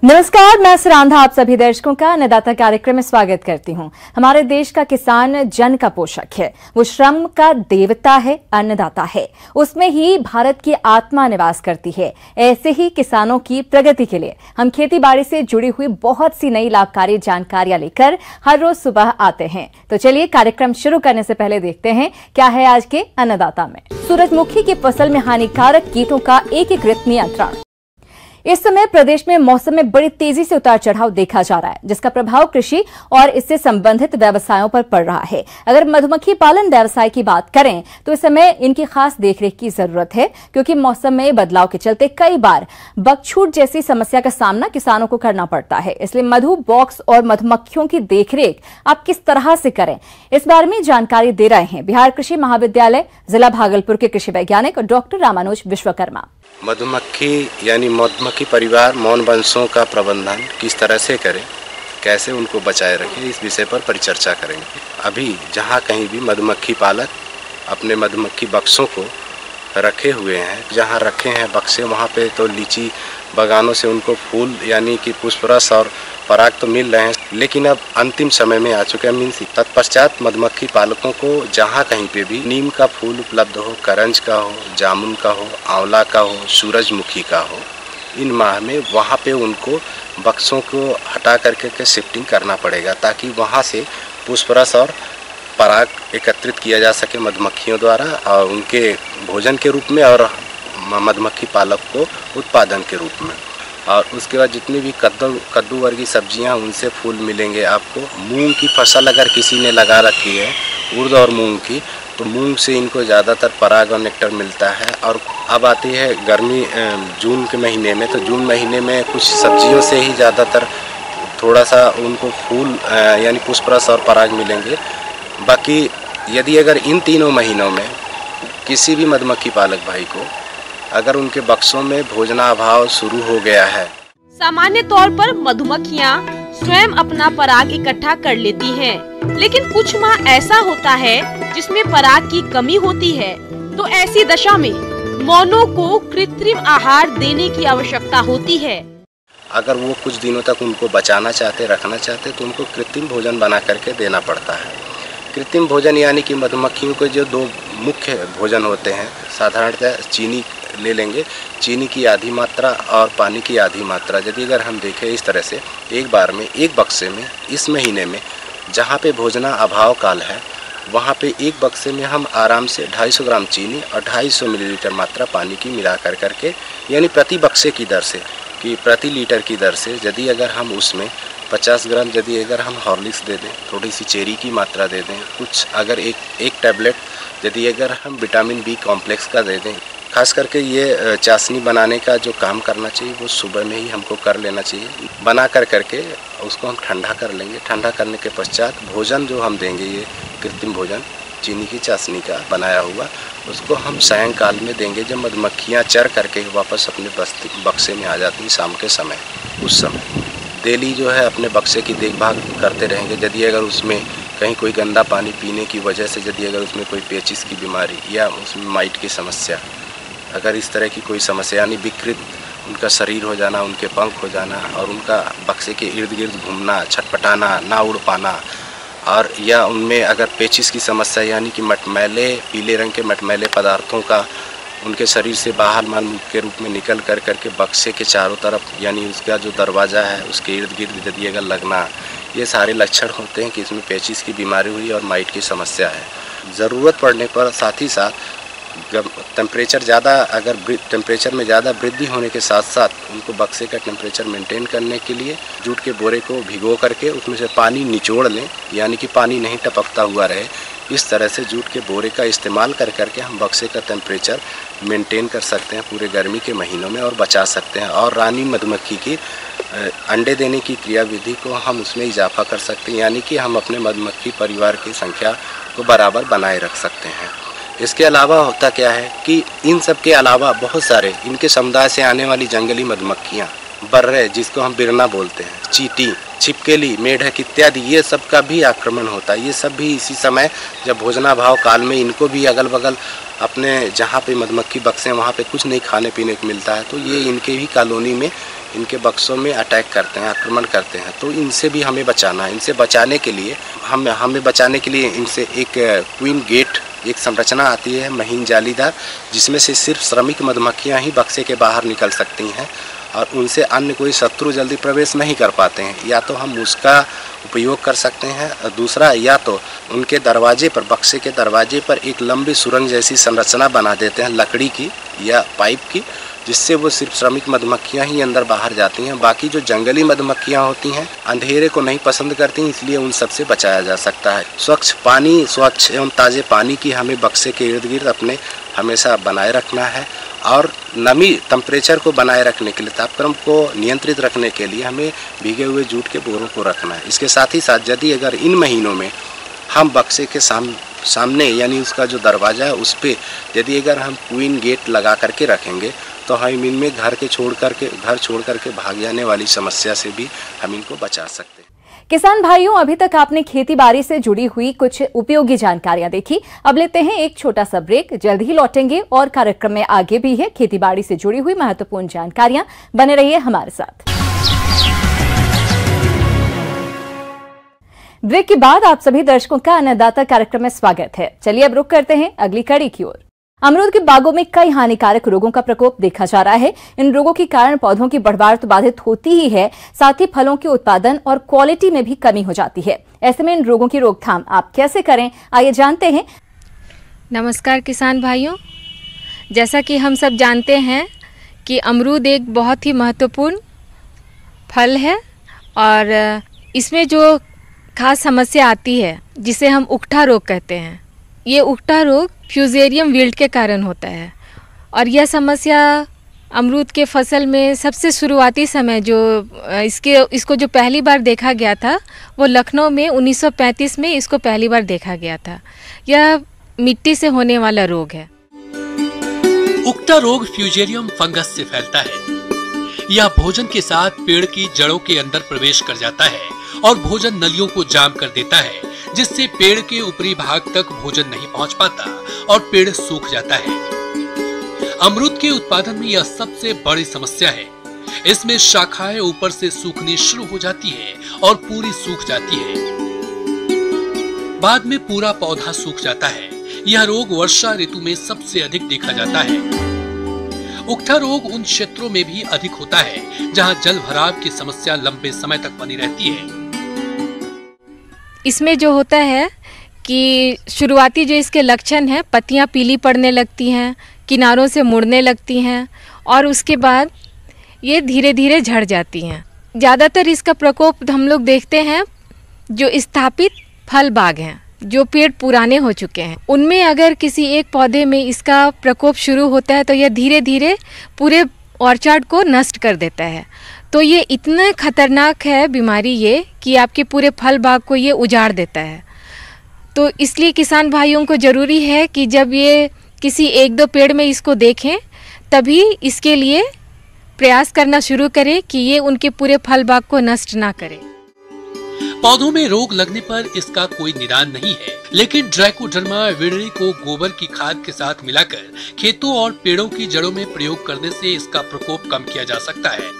नमस्कार, मैं सुरांधा आप सभी दर्शकों का अन्नदाता कार्यक्रम में स्वागत करती हूं। हमारे देश का किसान जन का पोषक है, वो श्रम का देवता है, अन्नदाता है। उसमें ही भारत की आत्मा निवास करती है। ऐसे ही किसानों की प्रगति के लिए हम खेती बाड़ी से जुड़ी हुई बहुत सी नई लाभकारी जानकारियां लेकर हर रोज सुबह आते हैं। तो चलिए कार्यक्रम शुरू करने से पहले देखते हैं क्या है आज के अन्नदाता में। सूरजमुखी की फसल में हानिकारक कीटों का एकीकृत नियंत्रण। इस समय प्रदेश में मौसम में बड़ी तेजी से उतार चढ़ाव देखा जा रहा है, जिसका प्रभाव कृषि और इससे संबंधित व्यवसायों पर पड़ रहा है। अगर मधुमक्खी पालन व्यवसाय की बात करें तो इस समय इनकी खास देखरेख की जरूरत है, क्योंकि मौसम में बदलाव के चलते कई बार बकछूट जैसी समस्या का सामना किसानों को करना पड़ता है। इसलिए मधु बॉक्स और मधुमक्खियों की देखरेख आप किस तरह से करें, इस बारे में जानकारी दे रहे हैं बिहार कृषि महाविद्यालय जिला भागलपुर के कृषि वैज्ञानिक डॉक्टर रामानुज विश्वकर्मा। मधुमक्खी यानी मधुमक्खी परिवार मौन वंशों का प्रबंधन किस तरह से करें, कैसे उनको बचाए रखें, इस विषय पर परिचर्चा करेंगे। अभी जहाँ कहीं भी मधुमक्खी पालक अपने मधुमक्खी बक्सों को रखे हुए हैं, जहाँ रखे हैं बक्से वहाँ पे तो लीची बागानों से उनको फूल यानी कि पुष्परस और पराग तो मिल रहे हैं, लेकिन अब अंतिम समय में आ चुके हैं। मीन्स तत्पश्चात मधुमक्खी पालकों को जहाँ कहीं पे भी नीम का फूल उपलब्ध हो, करंज का हो, जामुन का हो, आंवला का हो, सूरजमुखी का हो, इन माह में वहाँ पे उनको बक्सों को हटा करके शिफ्टिंग करना पड़ेगा, ताकि वहाँ से पुष्परस और पराग एकत्रित किया जा सके मधुमक्खियों द्वारा, और उनके भोजन के रूप में और मधुमक्खी पालक को उत्पादन के रूप में। और उसके बाद जितनी भी कद्दू वर्गीय सब्जियां, उनसे फूल मिलेंगे आपको। मूंग की फसल अगर किसी ने लगा रखी है, उड़द और मूंग की, तो मूंग से इनको ज़्यादातर पराग और नेक्टर मिलता है। और अब आती है गर्मी जून के महीने में, तो जून महीने में कुछ सब्जियों से ही ज़्यादातर थोड़ा सा उनको फूल यानी पुष्परस और पराग मिलेंगे। बाकी यदि अगर इन तीनों महीनों में किसी भी मधुमक्खी पालक भाई को अगर उनके बक्सों में भोजनाभाव शुरू हो गया है। सामान्य तौर पर मधुमक्खियाँ स्वयं अपना पराग इकट्ठा कर लेती हैं, लेकिन कुछ माह ऐसा होता है जिसमें पराग की कमी होती है। तो ऐसी दशा में मौनों को कृत्रिम आहार देने की आवश्यकता होती है। अगर वो कुछ दिनों तक उनको बचाना चाहते, रखना चाहते, तो उनको कृत्रिम भोजन बना करके देना पड़ता है। कृत्रिम भोजन यानी कि मधुमक्खियों के जो दो मुख्य भोजन होते हैं, साधारणतः चीनी ले लेंगे, चीनी की आधी मात्रा और पानी की आधी मात्रा। यदि अगर हम देखें इस तरह से एक बार में एक बक्से में इस महीने में जहाँ पे भोजना अभाव काल है, वहाँ पे एक बक्से में हम आराम से 250 ग्राम चीनी और 250 मिलीलीटर मात्रा पानी की मिला करके, यानी प्रति बक्से की दर से कि प्रति लीटर की दर से, यदि अगर हम उसमें 50 ग्राम यदि अगर हम हॉर्लिक्स दे दें, थोड़ी सी चेरी की मात्रा दे दें, कुछ अगर एक टैबलेट यदि अगर हम विटामिन बी कॉम्प्लेक्स का दे दें। खास करके ये चाशनी बनाने का जो काम करना चाहिए वो सुबह में ही हमको कर लेना चाहिए। बना करके उसको हम ठंडा कर लेंगे। ठंडा करने के पश्चात भोजन जो हम देंगे, ये कृत्रिम भोजन चीनी की चाशनी का बनाया हुआ, उसको हम सायंकाल में देंगे, जब मधुमक्खियाँ चर करके वापस अपने बक्से में आ जाती हैं शाम के समय। उस समय डेली जो है अपने बक्से की देखभाल करते रहेंगे। यदि अगर उसमें कहीं कोई गंदा पानी पीने की वजह से यदि अगर उसमें कोई पेचिस की बीमारी या उसमें माइट की समस्या, अगर इस तरह की कोई समस्या यानी विकृत उनका शरीर हो जाना, उनके पंख हो जाना और उनका बक्से के इर्द गिर्द घूमना, छटपटाना, ना उड़ पाना, और या उनमें अगर पेचिस की समस्या यानी कि मटमैले, पीले रंग के मटमैले पदार्थों का उनके शरीर से बाहर माल के रूप में निकल करके बक्से के चारों तरफ यानी उसका जो दरवाज़ा है उसके इर्द गिर्द यदि अगर लगना, ये सारे लक्षण होते हैं कि इसमें पेचिस की बीमारी हुई और माइट की समस्या है। ज़रूरत पड़ने पर साथ ही साथ टेम्परेचर ज़्यादा, अगर टेम्परेचर में ज़्यादा वृद्धि होने के साथ साथ उनको बक्से का टेम्परेचर मेंटेन करने के लिए जूट के बोरे को भिगो करके उसमें से पानी निचोड़ लें, यानी कि पानी नहीं टपकता हुआ रहे। इस तरह से जूट के बोरे का इस्तेमाल करके हम बक्से का टेम्परेचर मेंटेन कर सकते हैं पूरे गर्मी के महीनों में और बचा सकते हैं। और रानी मधुमक्खी की अंडे देने की क्रियाविधि को हम उसमें इजाफा कर सकते हैं, यानी कि हम अपने मधुमक्खी परिवार की संख्या को बराबर बनाए रख सकते हैं। इसके अलावा होता क्या है कि इन सब के अलावा बहुत सारे इनके समुदाय से आने वाली जंगली मधुमक्खियाँ, बर्रे जिसको हम बिरना बोलते हैं, चींटी, छिपकली, मेढक इत्यादि, ये सब का भी आक्रमण होता है। ये सब भी इसी समय जब भोजनाभाव काल में इनको भी अगल बगल अपने जहाँ पे मधुमक्खी बक्से हैं वहाँ पे कुछ नहीं खाने पीने को मिलता है, तो ये इनके भी कॉलोनी में इनके बक्सों में अटैक करते हैं, आक्रमण करते हैं। तो इनसे भी हमें बचाना है। इनसे बचाने के लिए हमें बचाने के लिए इनसे एक क्वीन गेट एक संरचना आती है महीन जालीदार, जिसमें से सिर्फ श्रमिक मधुमक्खियाँ ही बक्से के बाहर निकल सकती हैं और उनसे अन्य कोई शत्रु जल्दी प्रवेश नहीं कर पाते हैं। या तो हम उसका उपयोग कर सकते हैं और दूसरा या तो उनके दरवाजे पर, बक्से के दरवाजे पर एक लंबी सुरंग जैसी संरचना बना देते हैं लकड़ी की या पाइप की, जिससे वो सिर्फ श्रमिक मधुमक्खियाँ ही अंदर बाहर जाती हैं। बाकी जो जंगली मधुमक्खियाँ होती हैं अंधेरे को नहीं पसंद करती, इसलिए उन सब से बचाया जा सकता है। स्वच्छ पानी, स्वच्छ एवं ताज़े पानी की हमें बक्से के इर्द गिर्द अपने हमेशा बनाए रखना है और नमी टेम्परेचर को बनाए रखने के लिए, तापक्रम को नियंत्रित रखने के लिए हमें भीगे हुए जूट के बोरों को रखना है। इसके साथ ही साथ यदि अगर इन महीनों में हम बक्से के सामने यानी उसका जो दरवाज़ा है उस पर यदि अगर हम क्वीन गेट लगा करके रखेंगे तो हम इनमें घर छोड़ करके भाग जाने वाली समस्या से भी हम इनको बचा सकते हैं। किसान भाइयों, अभी तक आपने खेती बाड़ी से जुड़ी हुई कुछ उपयोगी जानकारियां देखी। अब लेते हैं एक छोटा सा ब्रेक, जल्द ही लौटेंगे और कार्यक्रम में आगे भी है खेती बाड़ी से जुड़ी हुई महत्वपूर्ण जानकारियां। बने रहिए हमारे साथ। ब्रेक के बाद आप सभी दर्शकों का अन्नदाता कार्यक्रम में स्वागत है। चलिए अब रुक करते हैं अगली कड़ी की ओर। अमरूद के बागों में कई हानिकारक रोगों का प्रकोप देखा जा रहा है। इन रोगों के कारण पौधों की बढ़वार तो बाधित होती ही है, साथ ही फलों के उत्पादन और क्वालिटी में भी कमी हो जाती है। ऐसे में इन रोगों की रोकथाम आप कैसे करें, आइए जानते हैं। नमस्कार किसान भाइयों, जैसा कि हम सब जानते हैं कि अमरूद एक बहुत ही महत्वपूर्ण फल है और इसमें जो खास समस्या आती है जिसे हम उकठा रोग कहते हैं, ये उकठा रोग फ्यूजेरियम विल्ट के कारण होता है। और यह समस्या अमरूद के फसल में सबसे शुरुआती समय जो इसको जो पहली बार देखा गया था वो लखनऊ में 1935 में इसको पहली बार देखा गया था। यह मिट्टी से होने वाला रोग है। उकठा रोग फ्यूजेरियम फंगस से फैलता है। यह भोजन के साथ पेड़ की जड़ों के अंदर प्रवेश कर जाता है और भोजन नलियों को जाम कर देता है, जिससे पेड़ के ऊपरी भाग तक भोजन नहीं पहुंच पाता और पेड़ सूख जाता है। अमरूद के उत्पादन में यह सबसे बड़ी समस्या है। इसमें शाखाएं ऊपर से सूखनी शुरू हो जाती है और पूरी सूख जाती है। बाद में पूरा पौधा सूख जाता है। यह रोग वर्षा ऋतु में सबसे अधिक देखा जाता है। उकठा रोग उन क्षेत्रों में भी अधिक होता है जहां जल भराव की समस्या लंबे समय तक बनी रहती है। इसमें जो होता है कि शुरुआती जो इसके लक्षण हैं, पत्तियां पीली पड़ने लगती हैं, किनारों से मुड़ने लगती हैं और उसके बाद ये धीरे धीरे झड़ जाती हैं। ज़्यादातर इसका प्रकोप हम लोग देखते हैं जो स्थापित फल बाग हैं, जो पेड़ पुराने हो चुके हैं, उनमें अगर किसी एक पौधे में इसका प्रकोप शुरू होता है तो यह धीरे धीरे पूरे ऑर्चार्ड को नष्ट कर देता है। तो ये इतना खतरनाक है बीमारी ये कि आपके पूरे फल बाग को ये उजाड़ देता है। तो इसलिए किसान भाइयों को ज़रूरी है कि जब ये किसी एक दो पेड़ में इसको देखें तभी इसके लिए प्रयास करना शुरू करें कि ये उनके पूरे फल बाग को नष्ट ना करे। पौधों में रोग लगने पर इसका कोई निदान नहीं है, लेकिन ट्राइकोडर्मा विरिडी को गोबर की खाद के साथ मिलाकर खेतों और पेड़ों की जड़ों में प्रयोग करने से इसका प्रकोप कम किया जा सकता है।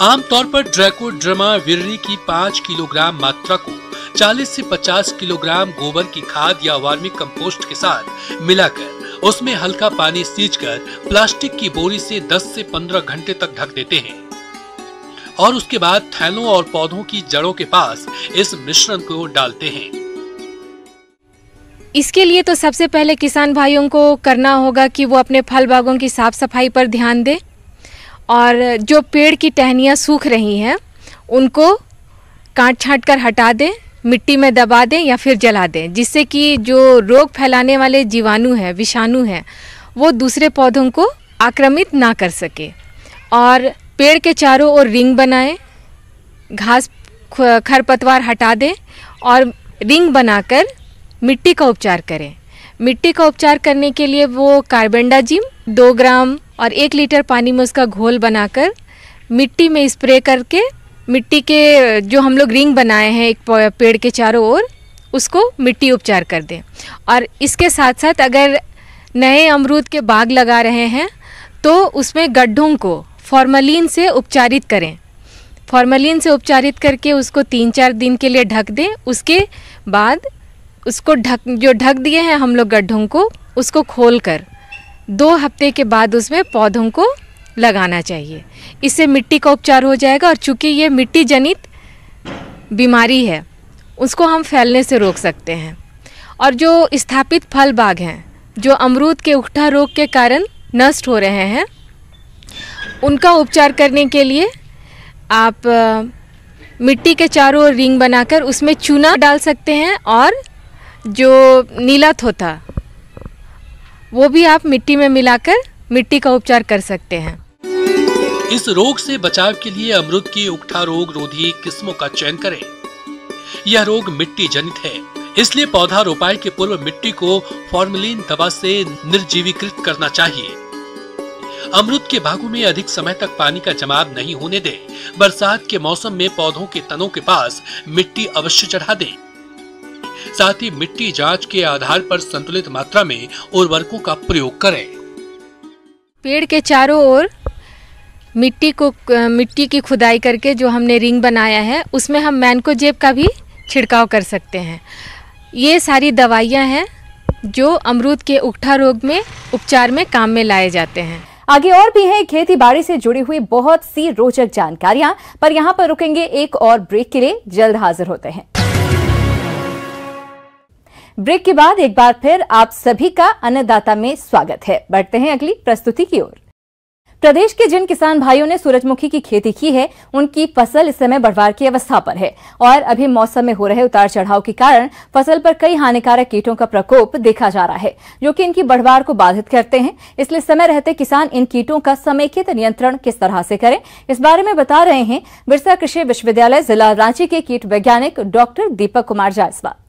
आमतौर पर ट्राइकोडर्मा विरिडी की 5 किलोग्राम मात्रा को 40 से 50 किलोग्राम गोबर की खाद या वर्मी कंपोस्ट के साथ मिलाकर उसमें हल्का पानी सींचकर प्लास्टिक की बोरी से 10 से 15 घंटे तक ढक देते हैं और उसके बाद थैलों और पौधों की जड़ों के पास इस मिश्रण को डालते हैं। इसके लिए तो सबसे पहले किसान भाइयों को करना होगा कि वो अपने फल बागों की साफ सफाई पर ध्यान दें और जो पेड़ की टहनियाँ सूख रही हैं उनको काट छाँट कर हटा दें, मिट्टी में दबा दें या फिर जला दें, जिससे कि जो रोग फैलाने वाले जीवाणु हैं, विषाणु हैं, वो दूसरे पौधों को आक्रमित ना कर सके। और पेड़ के चारों ओर रिंग बनाएं, घास खरपतवार हटा दें और रिंग बनाकर मिट्टी का उपचार करें। मिट्टी का उपचार करने के लिए वो कार्बेंडाजिम 2 ग्राम और 1 लीटर पानी में उसका घोल बनाकर मिट्टी में स्प्रे करके मिट्टी के जो हम लोग रिंग बनाए हैं एक पेड़ के चारों ओर, उसको मिट्टी उपचार कर दें। और इसके साथ साथ अगर नए अमरूद के बाग लगा रहे हैं तो उसमें गड्ढों को फॉर्मलिन से उपचारित करें। फॉर्मलिन से उपचारित करके उसको 3-4 दिन के लिए ढक दें। उसके बाद उसको ढक दिए हैं हम लोग गड्ढों को, उसको खोलकर 2 हफ्ते के बाद उसमें पौधों को लगाना चाहिए। इससे मिट्टी का उपचार हो जाएगा और चूँकि ये मिट्टी जनित बीमारी है उसको हम फैलने से रोक सकते हैं। और जो स्थापित फल बाग हैं जो अमरूद के उकठा रोग के कारण नष्ट हो रहे हैं, उनका उपचार करने के लिए आप मिट्टी के चारों ओर रिंग बनाकर उसमें चूना डाल सकते हैं और जो नीला थोथा वो भी आप मिट्टी में मिलाकर मिट्टी का उपचार कर सकते हैं। इस रोग से बचाव के लिए अमरूद की उकठा रोग रोधी किस्मों का चयन करें। यह रोग मिट्टी जनित है, इसलिए पौधा रोपाई के पूर्व मिट्टी को फॉर्मलिन दवा से निर्जीवीकृत करना चाहिए। अमरूद के बागों में अधिक समय तक पानी का जमाव नहीं होने दें। बरसात के मौसम में पौधों के तनों के पास मिट्टी अवश्य चढ़ा दें। साथ ही मिट्टी जांच के आधार पर संतुलित मात्रा में उर्वरकों का प्रयोग करें। पेड़ के चारों ओर मिट्टी की खुदाई करके जो हमने रिंग बनाया है उसमें हम मैनकोजेब का भी छिड़काव कर सकते हैं। ये सारी दवाइयाँ हैं जो अमरूद के उकठा रोग में उपचार में काम में लाए जाते हैं। आगे और भी है खेती बाड़ी से जुड़ी हुई बहुत सी रोचक जानकारियां, पर यहां पर रुकेंगे एक और ब्रेक के लिए। जल्द हाजिर होते हैं। ब्रेक के बाद एक बार फिर आप सभी का अन्नदाता में स्वागत है। बढ़ते हैं अगली प्रस्तुति की ओर। प्रदेश के जिन किसान भाइयों ने सूरजमुखी की खेती की है उनकी फसल इस समय बढ़वार की अवस्था पर है और अभी मौसम में हो रहे उतार चढ़ाव के कारण फसल पर कई हानिकारक कीटों का प्रकोप देखा जा रहा है जो कि इनकी बढ़वार को बाधित करते हैं। इसलिए समय रहते किसान इन कीटों का समेकित नियंत्रण किस तरह से करें, इस बारे में बता रहे हैं बिरसा कृषि विश्वविद्यालय जिला रांची के कीट वैज्ञानिक डॉक्टर दीपक कुमार जायसवाल।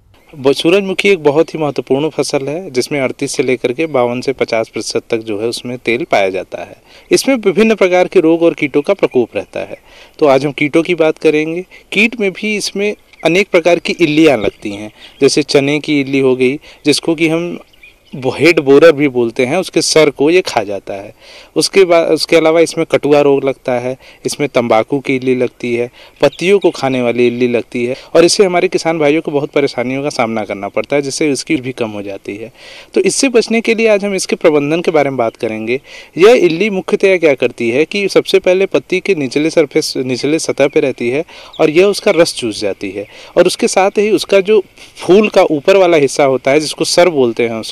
सूरजमुखी एक बहुत ही महत्वपूर्ण फसल है जिसमें 38 से लेकर के 52 से 50% तक जो है उसमें तेल पाया जाता है। इसमें विभिन्न प्रकार के रोग और कीटों का प्रकोप रहता है। तो आज हम कीटों की बात करेंगे। कीट में भी इसमें अनेक प्रकार की इल्लियाँ लगती हैं, जैसे चने की इल्ली हो गई जिसको कि हम हेड बोरर भी बोलते हैं, उसके सर को ये खा जाता है। उसके अलावा इसमें कटुआ रोग लगता है, इसमें तंबाकू की इल्ली लगती है, पत्तियों को खाने वाली इल्ली लगती है और इससे हमारे किसान भाइयों को बहुत परेशानियों का सामना करना पड़ता है, जिससे इसकी भी कम हो जाती है। तो इससे बचने के लिए आज हम इसके प्रबंधन के बारे में बात करेंगे। यह इल्ली मुख्यतः क्या करती है कि सबसे पहले पत्ती के निचले सतह पर रहती है और यह उसका रस चूस जाती है और उसके साथ ही उसका जो फूल का ऊपर वाला हिस्सा होता है जिसको सर बोलते हैं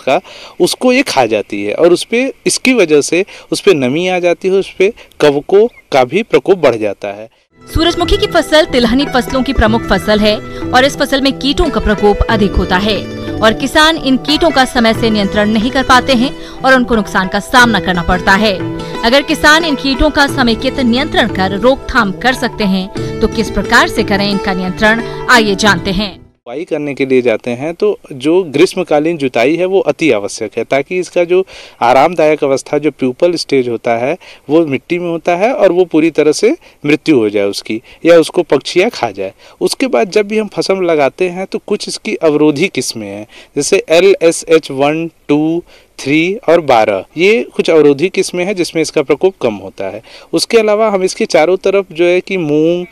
उसको ये खा जाती है और इसकी वजह से उस पे नमी आ जाती है, उस पे कवकों का भी प्रकोप बढ़ जाता है। सूरजमुखी की फसल तिलहनी फसलों की प्रमुख फसल है और इस फसल में कीटों का प्रकोप अधिक होता है और किसान इन कीटों का समय से नियंत्रण नहीं कर पाते हैं और उनको नुकसान का सामना करना पड़ता है। अगर किसान इन कीटों का समेकित नियंत्रण कर रोकथाम कर सकते हैं तो किस प्रकार से करें इनका नियंत्रण, आइए जानते हैं। जुताई करने के लिए जाते हैं तो जो ग्रीष्मकालीन जुताई है वो अति आवश्यक है ताकि इसका जो आरामदायक अवस्था जो प्यूपल स्टेज होता है वो मिट्टी में होता है और वो पूरी तरह से मृत्यु हो जाए उसकी या उसको पक्षियाँ खा जाए। उसके बाद जब भी हम फसल लगाते हैं तो कुछ इसकी अवरोधी किस्में हैं, जैसे LSH 1, 2, 3 और 12, ये कुछ अवरोधी किस्में हैं जिसमें इसका प्रकोप कम होता है। उसके अलावा हम इसके चारों तरफ जो है कि मूंग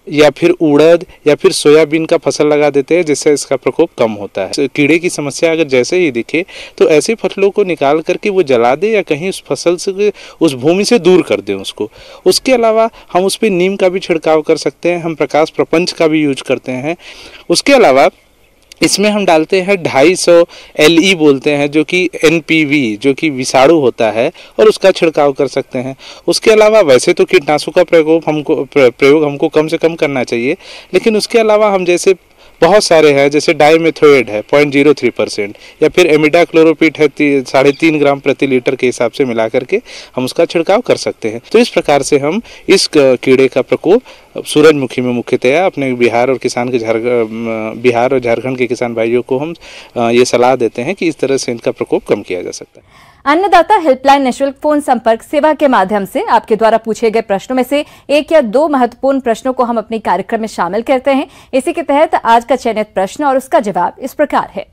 या फिर उड़द या फिर सोयाबीन का फसल लगा देते हैं जिससे इसका प्रकोप कम होता है। कीड़े की समस्या अगर जैसे ही दिखे तो ऐसी फसलों को निकाल करके वो जला दे या कहीं उस फसल से उस भूमि से दूर कर दें उसको। उसके अलावा हम उस पर नीम का भी छिड़काव कर सकते हैं, हम प्रकाश प्रपंच का भी यूज करते हैं। उसके अलावा इसमें हम डालते हैं 250 LE बोलते हैं जो कि NPV जो कि विषाणु होता है और उसका छिड़काव कर सकते हैं। उसके अलावा वैसे तो कीटनाशकों का प्रयोग हमको कम से कम करना चाहिए, लेकिन उसके अलावा हम जैसे बहुत सारे हैं जैसे डाइमेथोएड है 0.03% या फिर एमिडाक्लोरोपिड है 3.5 ग्राम प्रति लीटर के हिसाब से मिला करके हम उसका छिड़काव कर सकते हैं। तो इस प्रकार से हम इस कीड़े का प्रकोप सूरजमुखी में मुख्यतः अपने बिहार और झारखंड के किसान भाइयों को हम ये सलाह देते हैं कि इस तरह से इनका प्रकोप कम किया जा सकता है। अन्नदाता हेल्पलाइन निःशुल्क फोन संपर्क सेवा के माध्यम से आपके द्वारा पूछे गए प्रश्नों में से 1 या 2 महत्वपूर्ण प्रश्नों को हम अपने कार्यक्रम में शामिल करते हैं। इसी के तहत आज का चयनित प्रश्न और उसका जवाब इस प्रकार है।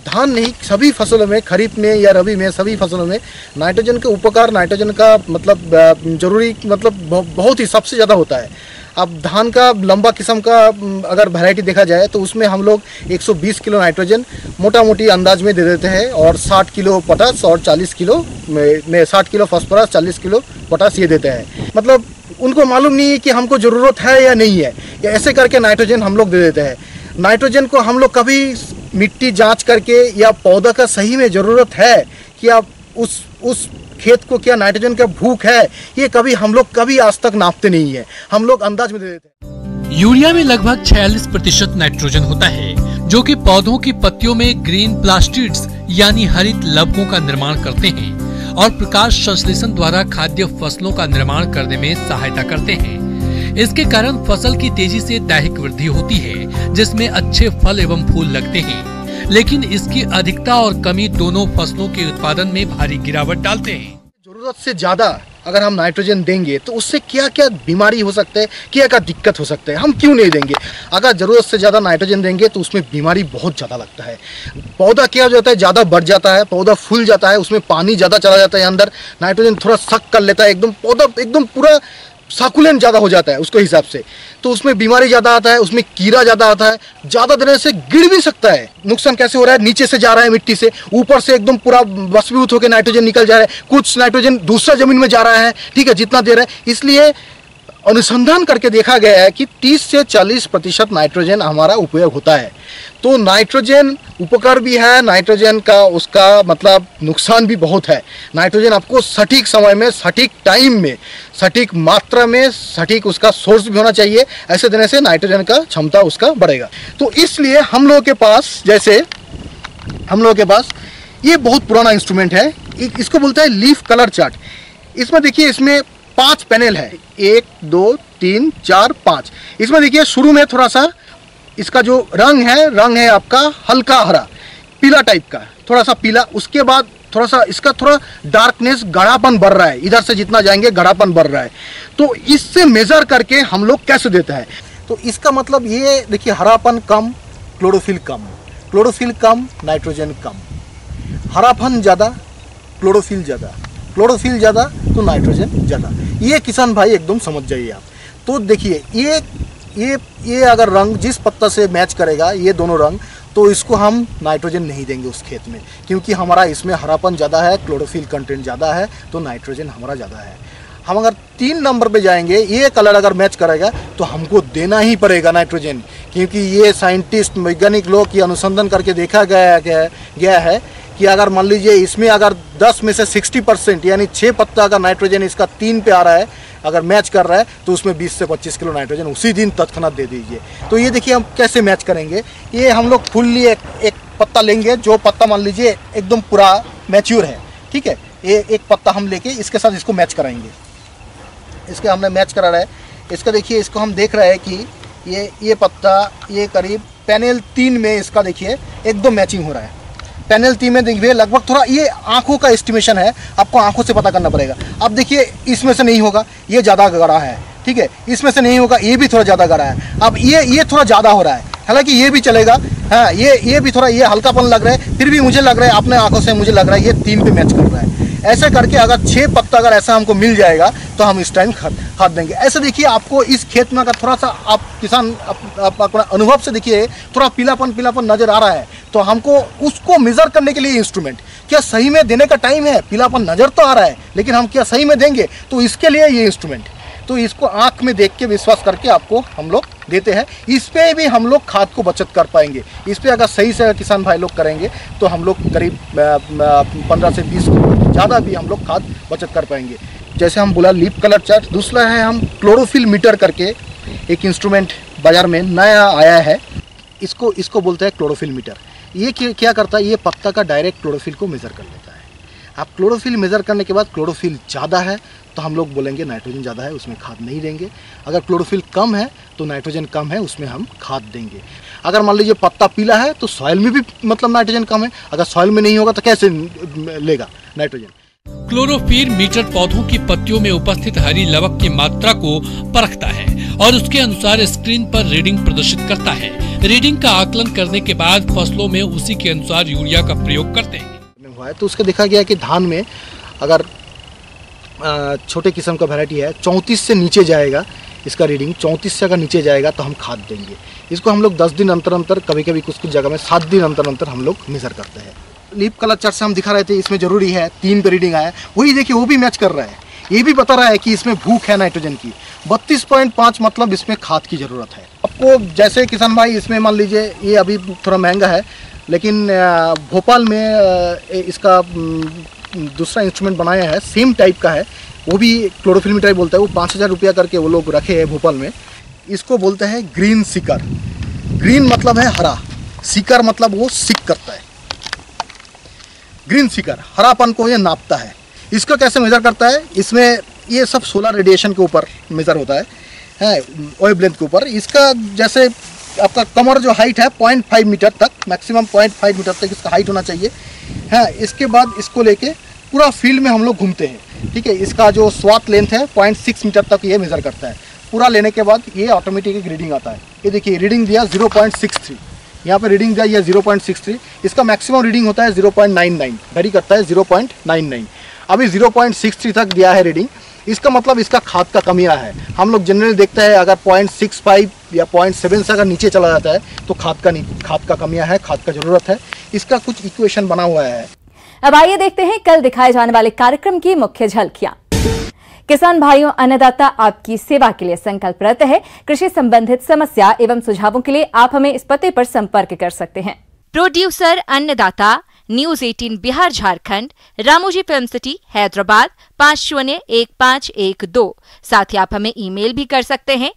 धान नहीं, सभी फसलों में, खरीफ में या रबी में, सभी फसलों में नाइट्रोजन के उपकार, नाइट्रोजन का मतलब जरूरी मतलब बहुत ही सबसे ज़्यादा होता है। अब धान का लंबा किस्म का अगर वैरायटी देखा जाए तो उसमें हम लोग 120 किलो नाइट्रोजन मोटा मोटी अंदाज में दे देते हैं, और 60 किलो पोटास और 40 किलो में 60 किलो फास्फोरस, 40 किलो पोटास ये देते हैं। मतलब उनको मालूम नहीं है कि हमको ज़रूरत है या नहीं है, या ऐसे करके नाइट्रोजन हम लोग दे देते हैं। नाइट्रोजन को हम लोग कभी मिट्टी जांच करके या पौधा का सही में ज़रूरत है कि आप उस खेत को क्या नाइट्रोजन का भूख है, ये कभी हम लोग कभी आज तक नापते नहीं है, हम लोग अंदाज में दे देते हैं। यूरिया में लगभग 46% नाइट्रोजन होता है, जो कि पौधों की पत्तियों में ग्रीन प्लास्टिड्स यानी हरित लवकों का निर्माण करते हैं और प्रकाश संश्लेषण द्वारा खाद्य फसलों का निर्माण करने में सहायता करते हैं। इसके कारण फसल की तेजी से दैहिक वृद्धि होती है, जिसमें अच्छे फल एवं फूल लगते हैं। लेकिन इसकी अधिकता और कमी दोनों फसलों के उत्पादन में भारी गिरावट डालते हैं। जरूरत से ज्यादा अगर हम नाइट्रोजन देंगे तो उससे क्या क्या बीमारी हो सकते हैं, क्या क्या दिक्कत हो सकते हैं, हम क्यों नहीं देंगे। अगर ज़रूरत से ज़्यादा नाइट्रोजन देंगे तो उसमें बीमारी बहुत ज़्यादा लगता है, पौधा क्या हो जाता है, ज़्यादा बढ़ जाता है, पौधा फूल जाता है, उसमें पानी ज़्यादा चला जाता है अंदर, नाइट्रोजन थोड़ा सक कर लेता है, एकदम पौधा एकदम पूरा साकुलेंट ज़्यादा हो जाता है उसके हिसाब से, तो उसमें बीमारी ज़्यादा आता है, उसमें कीड़ा ज़्यादा आता है, ज़्यादा देने से गिर भी सकता है। नुकसान कैसे हो रहा है, नीचे से जा रहा है मिट्टी से, ऊपर से एकदम पूरा वस्फीभूत होकर नाइट्रोजन निकल जा रहा है, कुछ नाइट्रोजन दूसरा जमीन में जा रहा है, ठीक है, जितना दे रहा है। इसलिए अनुसंधान करके देखा गया है कि 30 से 40% नाइट्रोजन हमारा उपयोग होता है। तो नाइट्रोजन उपकार भी है, नाइट्रोजन का उसका मतलब नुकसान भी बहुत है। नाइट्रोजन आपको सटीक समय में, सटीक टाइम में, सटीक मात्रा में, सटीक उसका सोर्स भी होना चाहिए, ऐसे देने से नाइट्रोजन का क्षमता उसका बढ़ेगा। तो इसलिए हम लोगों के पास ये बहुत पुराना इंस्ट्रूमेंट है, इसको बोलते हैं लीफ कलर चार्ट। इसमें देखिए, इसमें 5 पैनल है, 1 2 3 4 5। इसमें देखिए शुरू में थोड़ा सा इसका जो रंग है आपका हल्का हरा पीला टाइप का, थोड़ा सा पीला। उसके बाद थोड़ा सा इसका थोड़ा डार्कनेस, गाढ़ापन बढ़ रहा है, इधर से जितना जाएंगे गाढ़ापन बढ़ रहा है। तो इससे मेजर करके हम लोग कैसे देते हैं, तो इसका मतलब ये देखिए, हरापन कम, क्लोरोफिल कम, क्लोरोफिल कम, नाइट्रोजन कम, हरापन ज़्यादा, क्लोरोफिल ज़्यादा, क्लोरोफिल ज़्यादा तो नाइट्रोजन ज़्यादा। ये किसान भाई एकदम समझ जाइए आप। तो देखिए, ये अगर रंग जिस पत्ता से मैच करेगा, ये दोनों रंग, तो इसको हम नाइट्रोजन नहीं देंगे उस खेत में, क्योंकि हमारा इसमें हरापन ज़्यादा है, क्लोरोफिल कंटेंट ज़्यादा है, तो नाइट्रोजन हमारा ज़्यादा है। हम अगर 3 नंबर पे जाएंगे, ये कलर अगर मैच करेगा तो हमको देना ही पड़ेगा नाइट्रोजन, क्योंकि ये साइंटिस्ट, वैज्ञानिक लोग की अनुसंधान करके देखा गया है कि अगर मान लीजिए इसमें अगर 10 में से 60% यानी 6 पत्ता का नाइट्रोजन इसका 3 पे आ रहा है, अगर मैच कर रहा है, तो उसमें 20 से 25 किलो नाइट्रोजन उसी दिन तत्क्षणात दे दीजिए। तो ये देखिए हम कैसे मैच करेंगे। ये हम लोग फुल्ली एक पत्ता लेंगे, जो पत्ता मान लीजिए एकदम पूरा मैच्योर है, ठीक है, ये एक पत्ता हम लेके इसके साथ इसको मैच कराएंगे। इसके हमने मैच करा रहा है, इसका देखिए, इसको हम देख रहे हैं कि ये पत्ता ये करीब पैनल 3 में इसका देखिए एकदम मैचिंग हो रहा है। पैनल 3 में देखिए लगभग थोड़ा ये आंखों का एस्टिमेशन है, आपको आंखों से पता करना पड़ेगा। अब देखिए, इसमें से नहीं होगा, ये ज़्यादा गड़ा है, ठीक है, इसमें से नहीं होगा, ये भी थोड़ा ज़्यादा गड़ा है। अब ये थोड़ा ज़्यादा हो रहा है, हालांकि ये भी चलेगा, हाँ, ये भी थोड़ा, ये हल्कापन लग रहा है, फिर भी मुझे लग रहा है, अपने आंखों से मुझे लग रहा है ये 3 पे मैच कर रहा है। ऐसे करके अगर 6 पत्ता अगर ऐसा हमको मिल जाएगा तो हम इस टाइम खाद देंगे। ऐसे देखिए, आपको इस खेत में अगर थोड़ा सा आप किसान अपना अनुभव से देखिए, थोड़ा पीलापन नज़र आ रहा है, तो हमको उसको मेजर करने के लिए इंस्ट्रूमेंट, क्या सही में देने का टाइम है, पीलापन नज़र तो आ रहा है, लेकिन हम क्या सही में देंगे, तो इसके लिए ये इंस्ट्रूमेंट। तो इसको आंख में देख के विश्वास करके आपको हम लोग देते हैं। इस पे भी हम लोग खाद को बचत कर पाएंगे। इस पे अगर सही से किसान भाई लोग करेंगे तो हम लोग करीब 15 से 20 किलो ज़्यादा भी हम लोग खाद बचत कर पाएंगे। जैसे हम बोला लीफ कलर चार्ट, दूसरा है हम क्लोरोफिल मीटर करके एक इंस्ट्रूमेंट बाज़ार में नया आया है, इसको बोलते हैं क्लोरोफिल मीटर। ये क्या करता है, ये पत्ता का डायरेक्ट क्लोरोफिल को मेज़र कर लेता है। आप क्लोरोफिल मेज़र करने के बाद क्लोरोफिल ज़्यादा है तो हम लोग बोलेंगे नाइट्रोजन ज़्यादा है, उसमें खाद नहीं देंगे। अगर क्लोरोफिल कम है तो नाइट्रोजन कम है, उसमें हम खाद देंगे। अगर मान लीजिए पत्ता पीला है तो सॉइल में भी मतलब नाइट्रोजन कम है, अगर सॉइल में नहीं होगा तो कैसे लेगा नाइट्रोजन। क्लोरोफिल मीटर पौधों की पत्तियों में उपस्थित हरी लवक की मात्रा को परखता है और उसके अनुसार स्क्रीन पर रीडिंग प्रदर्शित करता है। रीडिंग का आकलन करने के बाद फसलों में उसी के अनुसार यूरिया का प्रयोग करते हैं। तो उसका देखा गया कि धान में अगर छोटे किस्म का वैरायटी है 34 से नीचे जाएगा, इसका रीडिंग 34 से अगर नीचे जाएगा तो हम खाद देंगे। इसको हम लोग 10 दिन अंतर कभी कभी कुछ जगह में 7 दिन अंतर हम लोग मेजर करते हैं। लीफ कलर चार्ट से हम दिखा रहे थे, इसमें जरूरी है 3 पे रीडिंग आया, वही देखिए वो भी मैच कर रहा है। ये भी बता रहा है कि इसमें भूख है नाइट्रोजन की। 32.5 मतलब इसमें खाद की ज़रूरत है। आपको जैसे किसान भाई इसमें मान लीजिए ये अभी थोड़ा महंगा है, लेकिन भोपाल में इसका दूसरा इंस्ट्रूमेंट बनाया है, सेम टाइप का है, वो भी क्लोरोफिल मीटर बोलता है। वो 5000 रुपया करके वो लोग रखे हैं भोपाल में। इसको बोलते हैं ग्रीन सीकर। ग्रीन मतलब है हरा, सीकर मतलब वो सिक करता है। ग्रीन सीकर हरापन को ये नापता है। इसको कैसे मेज़र करता है? इसमें ये सब सोलर रेडिएशन के ऊपर मेज़र होता है वेवलेंथ के ऊपर। इसका जैसे आपका कमर जो हाइट है 0.5 मीटर तक, मैक्सिमम 0.5 मीटर तक इसका हाइट होना चाहिए। इसके बाद इसको लेके पूरा फील्ड में हम लोग घूमते हैं, ठीक है। इसका जो स्वाथ लेंथ है 0.6 मीटर तक ये मेज़र करता है। पूरा लेने के बाद ये ऑटोमेटिक एक रीडिंग आता है। ये देखिए रीडिंग दिया 0.63, यहाँ पे रीडिंग दिया ये 0.63। इसका मैक्सिमम रीडिंग होता है 0.99, वेरी करता है 0.99। अभी 0.63 तक दिया है रीडिंग। इसका मतलब इसका खाद का कमी है। हम लोग जनरली देखते हैं अगर 0.65 या 0.7 से अगर नीचे चला जाता है तो खाद का कमी है, खाद का ज़रूरत है। इसका कुछ इक्वेशन बना हुआ है। अब आइए देखते हैं कल दिखाए जाने वाले कार्यक्रम की मुख्य झलकियां। किसान भाइयों, अन्नदाता आपकी सेवा के लिए संकल्परत है। कृषि संबंधित समस्या एवं सुझावों के लिए आप हमें इस पते पर संपर्क कर सकते हैं। प्रोड्यूसर अन्नदाता, news 18 Bihar Jharkhand, Ramoji film city Hyderabad 501512। साथ ही आप हमें ईमेल भी कर सकते हैं